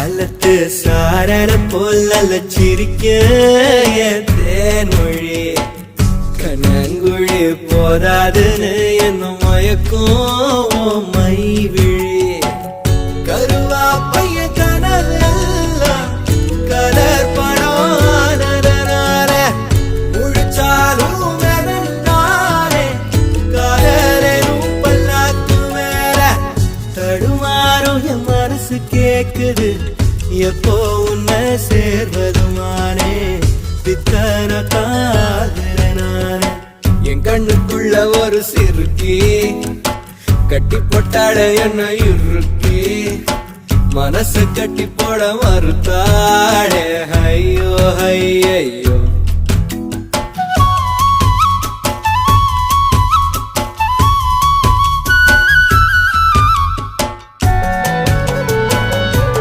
காலத்து சாரன போல சிரிக்க என் தேன்மொழி கண்ணங்குழி போதாதுன்னு என்ன மயக்கும் மை விழி கருவா பைய கனவெல்லாம் கலர் படம் முழிச்சாலும் வெறுந்தானே கலரும் பல்லாக்கு மேல தடுமாறும் என் மனசு கேக்குது எப்போ உன்னை சேர்வதுமானே பித்தன காதல நானே என் கண்ணுக்குள்ள ஒரு சிறுக்கி கட்டி போட்டாட என்ன இறுக்கி மனசு கட்டி போட மறுத்தாடே ஐயோ ஐயோ